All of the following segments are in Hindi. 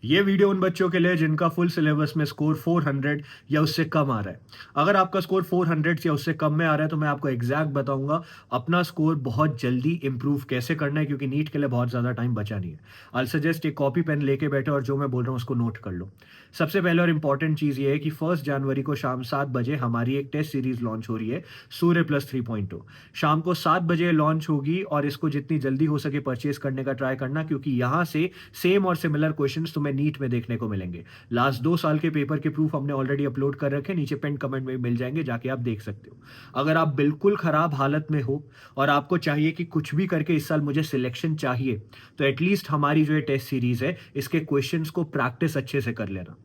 ये वीडियो उन बच्चों के लिए जिनका फुल सिलेबस में स्कोर 400 या उससे कम आ रहा है। अगर आपका स्कोर 400 या उससे कम में आ रहा है तो मैं आपको एग्जैक्ट बताऊंगा अपना स्कोर बहुत जल्दी इंप्रूव कैसे करना है, क्योंकि नीट के लिए बहुत ज़्यादा टाइम बचा नहीं है। आई सजेस्ट एक कॉपी पेन लेके बैठे और जो मैं बोल रहा हूँ उसको नोट कर लो। सबसे पहले और इंपॉर्टेंट चीज़ ये है कि 1 जनवरी को शाम 7 बजे हमारी एक टेस्ट सीरीज लॉन्च हो रही है, सूर्य प्लस 3.0। शाम को 7 बजे लॉन्च होगी और इसको जितनी जल्दी हो सके परचेज करने का ट्राई करना, क्योंकि यहाँ से सेम और सिमिलर क्वेश्चंस तुम्हें नीट में देखने को मिलेंगे। लास्ट 2 साल के पेपर के प्रूफ हमने ऑलरेडी अपलोड कर रखे, नीचे पिन कमेंट में मिल जाएंगे, जाके आप देख सकते हो। अगर आप बिल्कुल खराब हालत में हो और आपको चाहिए कि कुछ भी करके इस साल मुझे सिलेक्शन चाहिए, तो एटलीस्ट हमारी जो ये टेस्ट सीरीज है इसके क्वेश्चंस को प्रैक्टिस अच्छे से कर लेना।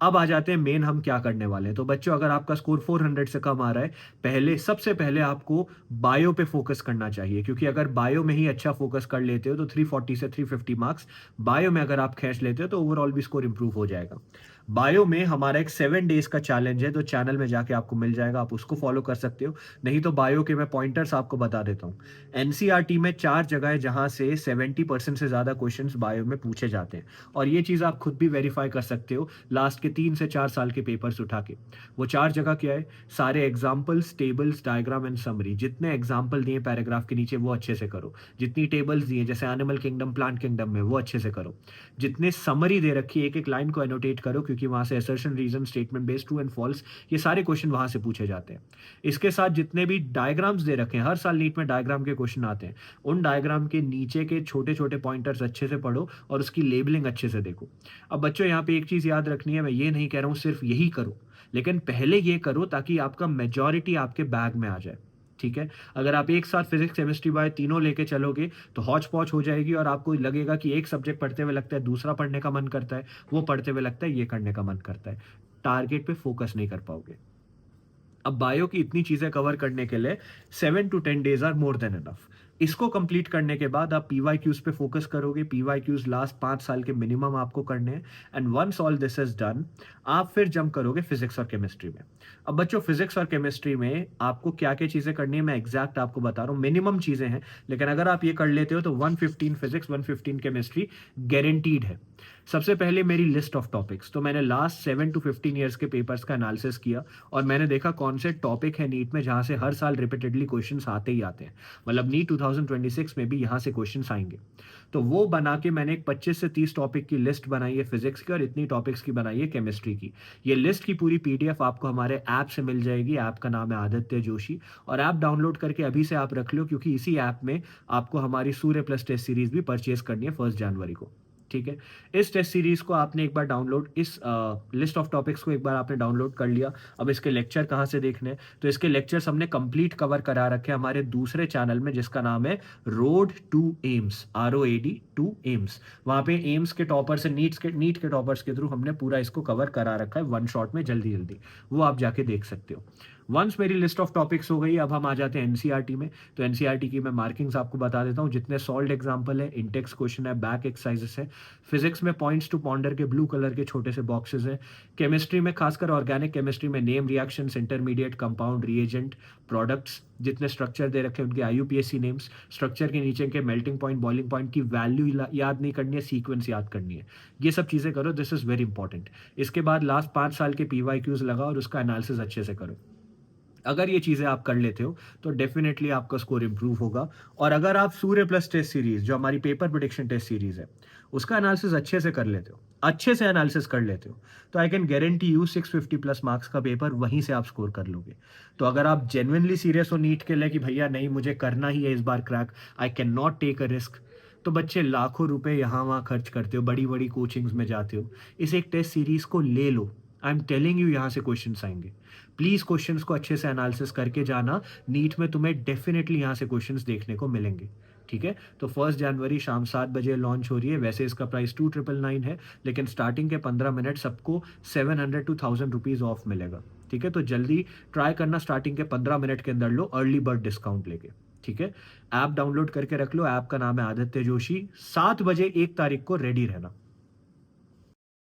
अब आ जाते हैं मेन हम क्या करने वाले हैं। तो बच्चों, अगर आपका स्कोर 400 से कम आ रहा है, सबसे पहले आपको बायो पे फोकस करना चाहिए, क्योंकि अगर बायो में ही अच्छा फोकस कर लेते हो तो 340 से 350 मार्क्स बायो में अगर आप खींच लेते हो तो ओवरऑल भी स्कोर इंप्रूव हो जाएगा। बायो में हमारा एक 7 डेज का चैलेंज है, तो चैनल में जाके आपको मिल जाएगा, आप उसको फॉलो कर सकते हो। नहीं तो बायो के मैं पॉइंटर्स आपको बता देता हूँ। एनसीईआरटी में 4 जगह है जहां से 70% से ज्यादा क्वेश्चंस बायो में पूछे जाते हैं, और ये चीज आप खुद भी वेरीफाई कर सकते हो लास्ट के 3 से 4 साल के पेपर्स उठा के। वो 4 जगह क्या है? सारे examples, tables, diagram and summary. जितने एग्जाम्पल दिए पैराग्राफ के नीचे वो अच्छे से करो। जितनी टेबल्स दिए जैसे एनिमल किंगडम, प्लांट किंगडम में, वो अच्छे से करो। जितने समरी दे रखी है एक एक लाइन को एनोटेट करो, क्योंकि वहां से assertion, reason, statement based, true and false, ये सारे क्वेश्चन वहां से पूछे जाते हैं। इसके साथ जितने भी डायग्राम्स दे रखे हैं, हर साल नीट में डायग्राम के क्वेश्चन आते हैं, उन डायग्राम के नीचे के छोटे छोटे पॉइंटर्स अच्छे से पढ़ो और उसकी लेबलिंग अच्छे से देखो। अब बच्चों, यहाँ पे एक चीज याद रखनी है, मैं ये नहीं कह रहा हूँ सिर्फ यही करो, लेकिन पहले ये करो ताकि आपका मेजॉरिटी आपके बैग में आ जाए। ठीक है? अगर आप एक साथ फिजिक्स, केमिस्ट्री, बायो तीनों लेके चलोगे तो हौच पौच हो जाएगी और आपको लगेगा कि एक सब्जेक्ट पढ़ते हुए लगता है दूसरा पढ़ने का मन करता है, वो पढ़ते हुए लगता है ये करने का मन करता है। टारगेट पे फोकस नहीं कर पाओगे। अब बायो की इतनी चीजें कवर करने के लिए 7 to 10 days are more than enough. इसको कंप्लीट करने के बाद आप पीवाईक्यूज पे फोकस करोगे। पीवाईक्यूज लास्ट 5 साल के मिनिमम आपको करने हैं। And once all this is done, आप फिर जंप करोगे फिजिक्स और केमिस्ट्री में। अब बच्चों, फिजिक्स और केमिस्ट्री में आपको क्या क्या चीजें करनी है मैं एग्जैक्ट आपको बता रहा हूँ, मिनिमम चीजें हैं, लेकिन अगर आप ये कर लेते हो तो 115 फिजिक्स, 115 केमिस्ट्री गारंटीड है। सबसे पहले मेरी लिस्ट ऑफ टॉपिक्स, तो मैंने लास्ट 7 to 15 ईयर्स के पेपर्स का एनालिसिस किया और मैंने देखा कौन से टॉपिक है नीट में जहां से हर साल रिपीटेडली क्वेश्चंस आते ही आते हैं। मतलब नीट 2026 में भी यहां से क्वेश्चंस आएंगे। तो वो बना के मैंने एक 25 से 30 टॉपिक की लिस्ट बनाई है फिजिक्स की, और इतनी टॉपिक्स की बनाई है केमिस्ट्री की। ये लिस्ट की पूरी पीडीएफ आपको हमारे ऐप से मिल जाएगी। ऐप का नाम है आदित्य जोशी, और ऐप डाउनलोड करके अभी से आप रख लो, क्योंकि इसी ऐप में आपको हमारी सूर्य प्लस टेस्ट सीरीज भी परचेज करनी है 1 जनवरी को। ठीक है? इस टेस्ट सीरीज को आपने एक बार डाउनलोड, इस लिस्ट ऑफ टॉपिक्स को एक बार आपने डाउनलोड कर लिया। अब इसके लेक्चर कहाँ से देखने हैं? तो इसके लेक्चर्स हमने कंप्लीट कवर करा रखे हैं हमारे दूसरे चैनल में, जिसका नाम है road to AIIMS, ROAD to AIIMS. वहां पे एम्स के टॉपर से नीट के टॉपर्स के थ्रू हमने पूरा इसको कवर करा रखा है वन शॉट में, जल्दी जल्दी। वो आप जाके देख सकते हो। वंस मेरी लिस्ट ऑफ टॉपिक्स हो गई, अब हम आ जाते हैं एनसीईआरटी में। तो एनसीईआरटी की मैं मार्किंग्स आपको बता देता हूँ। जितने सॉल्व एग्जाम्पल है, इंटेक्स क्वेश्चन है, बैक एक्सरसाइजेस है। फिजिक्स में पॉइंट्स टू पॉन्डर के ब्लू कलर के छोटे से बॉक्सेस है। केमिस्ट्री में, खासकर ऑर्गेनिक केमिस्ट्री में, name, reactions, intermediate, compound, reagent, products, जितने स्ट्रक्चर दे रखे हैं उनके IUPAC नेम्स। स्ट्रक्चर के नीचे के मेल्टिंग पॉइंट, बॉइलिंग पॉइंट की वैल्यू याद नहीं करनी है, सीक्वेंस याद करनी है। ये सब चीजें करो, दिस इज वेरी इंपॉर्टेंट। इसके बाद लास्ट 5 साल के PYQs लगा और उसका एनालिसिस अच्छे से करो। अगर ये चीजें आप कर लेते हो तो डेफिनेटली आपका स्कोर इंप्रूव होगा। और अगर आप सूर्य प्लस टेस्ट सीरीज, जो हमारी पेपर प्रिडिक्शन टेस्ट सीरीज है, उसका एनालिसिस अच्छे से कर लेते हो, अच्छे से एनालिसिस कर लेते हो, तो I can guarantee you 650 plus marks का पेपर वहीं से आप स्कोर कर लोगे। तो अगर आप जेन्युइनली सीरियस हो नीट के लिए कि भैया नहीं मुझे करना ही है इस बार crack, I can not take a risk, तो बच्चे लाखों रुपए यहाँ वहाँ खर्च करते हो, बड़ी बड़ी कोचिंग्स में जाते हो, इस एक टेस्ट सीरीज को ले लो। आई एम टेलिंग यू, यहाँ से क्वेश्चंस आएंगे। प्लीज क्वेश्चंस को अच्छे से एनालिसिस करके जाना। नीट में तुम्हें डेफिनेटली यहां से क्वेश्चंस देखने को मिलेंगे। ठीक है? तो 1 जनवरी शाम 7 बजे लॉन्च हो रही है। वैसे इसका प्राइस 2999 है, लेकिन स्टार्टिंग के 15 मिनट सबको 700 to 1000 रुपीज ऑफ मिलेगा। ठीक है? तो जल्दी ट्राई करना, स्टार्टिंग के 15 मिनट के अंदर लो, अर्ली बर्ड डिस्काउंट लेके। ठीक है? ऐप डाउनलोड करके रख लो। ऐप का नाम है आदित्य जोशी। 7 बजे 1 तारीख को रेडी रहना।